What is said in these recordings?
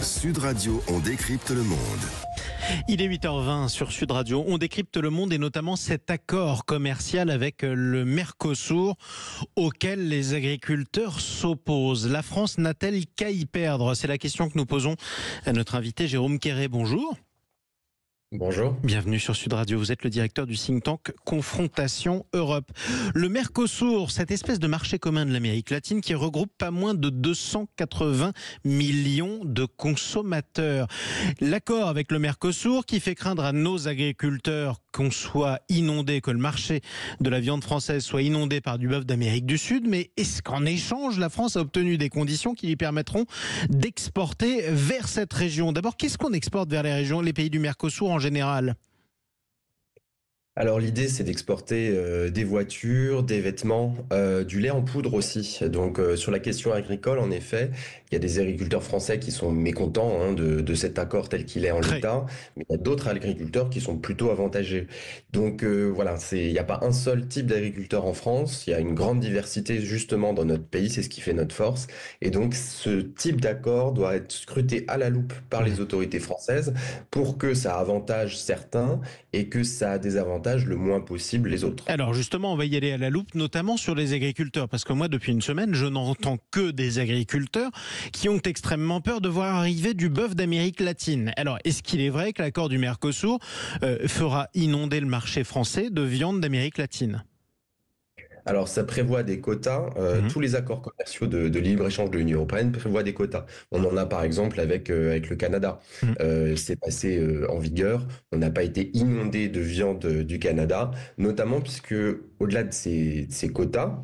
Sud Radio, on décrypte le monde. Il est 8h20 sur Sud Radio. On décrypte le monde et notamment cet accord commercial avec le Mercosur auquel les agriculteurs s'opposent. La France n'a-t-elle qu'à y perdre? C'est la question que nous posons à notre invité Jérôme Quéré. Bonjour. Bonjour. Bienvenue sur Sud Radio. Vous êtes le directeur du think tank Confrontation Europe. Le Mercosur, cette espèce de marché commun de l'Amérique latine qui regroupe pas moins de 280 millions de consommateurs. L'accord avec le Mercosur qui fait craindre à nos agriculteurs qu'on soit inondé, que le marché de la viande française soit inondé par du bœuf d'Amérique du Sud. Mais est-ce qu'en échange, la France a obtenu des conditions qui lui permettront d'exporter vers cette région? D'abord, qu'est-ce qu'on exporte vers les pays du Mercosur en général? Alors l'idée c'est d'exporter des voitures, des vêtements, du lait en poudre aussi. Donc sur la question agricole, en effet, il y a des agriculteurs français qui sont mécontents de cet accord tel qu'il est en l'état, mais il y a d'autres agriculteurs qui sont plutôt avantagés. Donc voilà, il n'y a pas un seul type d'agriculteur en France, il y a une grande diversité justement dans notre pays, c'est ce qui fait notre force. Et donc ce type d'accord doit être scruté à la loupe par les autorités françaises pour que ça avantage certains et que ça désavantage le moins possible les autres. Alors justement, on va y aller à la loupe, notamment sur les agriculteurs, parce que moi, depuis une semaine, je n'entends que des agriculteurs qui ont extrêmement peur de voir arriver du bœuf d'Amérique latine. Alors, est-ce qu'il est vrai que l'accord du Mercosur fera inonder le marché français de viande d'Amérique latine ? Alors, ça prévoit des quotas. Tous les accords commerciaux de libre-échange de l'Union européenne prévoient des quotas. On en a par exemple avec le Canada. C'est passé en vigueur. On n'a pas été inondé de viande du Canada, notamment puisque au-delà de ces quotas,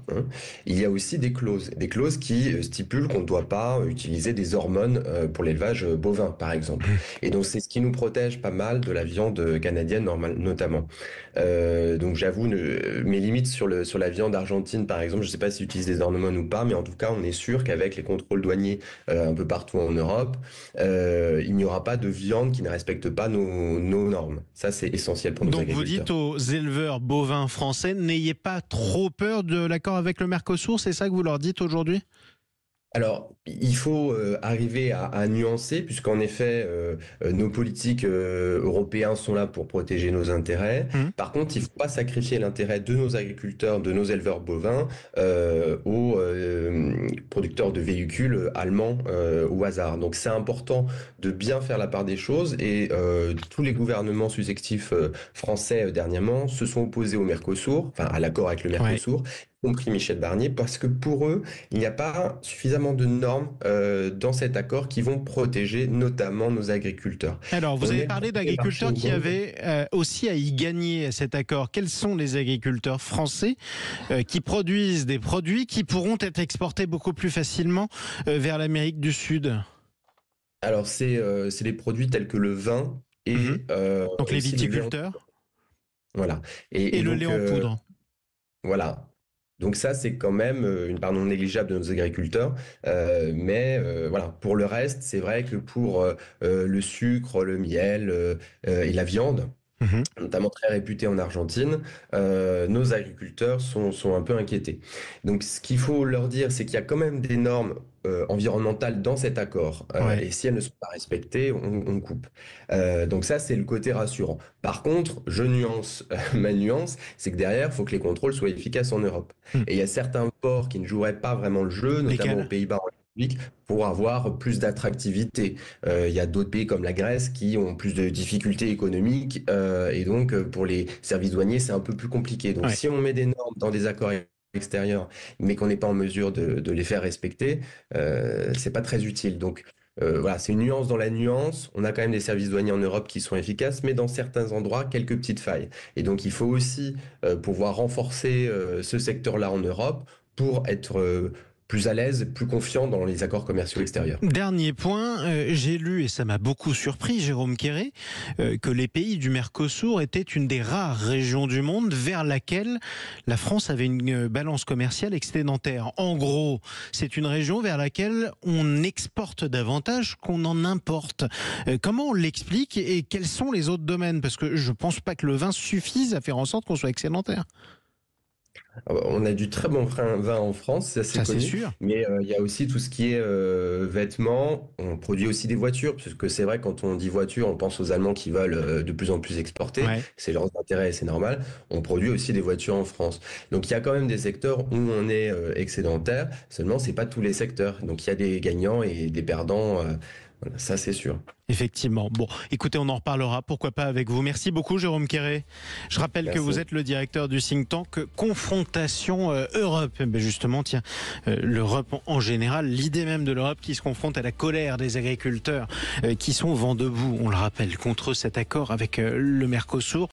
il y a aussi des clauses qui stipulent qu'on ne doit pas utiliser des hormones pour l'élevage bovin, par exemple. Et donc, c'est ce qui nous protège pas mal de la viande canadienne, notamment. Donc, j'avoue mes limites sur la viande argentine, par exemple. Je ne sais pas s'ils utilisent des hormones ou pas, mais en tout cas, on est sûr qu'avec les contrôles douaniers un peu partout en Europe, il n'y aura pas de viande qui ne respecte pas nos normes. Ça, c'est essentiel pour nos agriculteurs. Donc, vous dites aux éleveurs bovins français, n'ayez pas trop peur de l'accord avec le Mercosur, c'est ça que vous leur dites aujourd'hui ? Alors, il faut arriver à nuancer, puisqu'en effet, nos politiques européens sont là pour protéger nos intérêts. Par contre, il ne faut pas sacrifier l'intérêt de nos agriculteurs, de nos éleveurs bovins, aux producteurs de véhicules allemands au hasard. Donc, c'est important de bien faire la part des choses. Et tous les gouvernements successifs français dernièrement se sont opposés au Mercosur, enfin à l'accord avec le Mercosur. Compris Michel Barnier, parce que pour eux, il n'y a pas suffisamment de normes dans cet accord qui vont protéger notamment nos agriculteurs. Alors, vous avez parlé d'agriculteurs qui avaient aussi à y gagner cet accord. Quels sont les agriculteurs français qui produisent des produits qui pourront être exportés beaucoup plus facilement vers l'Amérique du Sud ? Alors, c'est des produits tels que le vin et... donc les viticulteurs. Voilà. Et le lait en poudre. Voilà. Donc ça, c'est quand même une part non négligeable de nos agriculteurs. Mais voilà, pour le reste, c'est vrai que pour le sucre, le miel et la viande, notamment très réputés en Argentine, nos agriculteurs sont un peu inquiétés. Donc ce qu'il faut leur dire, c'est qu'il y a quand même des normes environnementales dans cet accord. Et si elles ne sont pas respectées, on coupe. Donc ça, c'est le côté rassurant. Par contre, je nuance ma nuance, c'est que derrière, il faut que les contrôles soient efficaces en Europe. Et il y a certains ports qui ne joueraient pas vraiment le jeu, notamment aux Pays-Bas, pour avoir plus d'attractivité. Il y a d'autres pays comme la Grèce qui ont plus de difficultés économiques et donc pour les services douaniers, c'est un peu plus compliqué. Donc si on met des normes dans des accords extérieurs, mais qu'on n'est pas en mesure de les faire respecter, c'est pas très utile. Donc voilà, c'est une nuance dans la nuance. On a quand même des services douaniers en Europe qui sont efficaces, mais dans certains endroits, quelques petites failles. Et donc, il faut aussi pouvoir renforcer ce secteur-là en Europe pour être plus à l'aise, plus confiant dans les accords commerciaux extérieurs. Dernier point, j'ai lu, et ça m'a beaucoup surpris, Jérôme Quéré, que les pays du Mercosur étaient une des rares régions du monde vers laquelle la France avait une balance commerciale excédentaire. En gros, c'est une région vers laquelle on exporte davantage qu'on en importe. Comment on l'explique et quels sont les autres domaines ? Parce que je ne pense pas que le vin suffise à faire en sorte qu'on soit excédentaire. On a du très bon vin en France, c'est Ça, c'est connu, sûr. mais il y a aussi tout ce qui est vêtements. On produit aussi des voitures, parce que c'est vrai, quand on dit voiture, on pense aux Allemands qui veulent de plus en plus exporter. Ouais. C'est leurs intérêts et c'est normal. On produit aussi des voitures en France. Donc il y a quand même des secteurs où on est excédentaire, seulement c'est pas tous les secteurs. Donc il y a des gagnants et des perdants, voilà, ça c'est sûr. Effectivement. Bon, écoutez, on en reparlera, pourquoi pas avec vous. Merci beaucoup, Jérôme Quéré. Je rappelle que Merci. vous êtes le directeur du think tank Confrontation Europe. Eh ben justement, tiens, l'Europe en général, l'idée même de l'Europe qui se confronte à la colère des agriculteurs qui sont vent debout, on le rappelle, contre cet accord avec le Mercosur.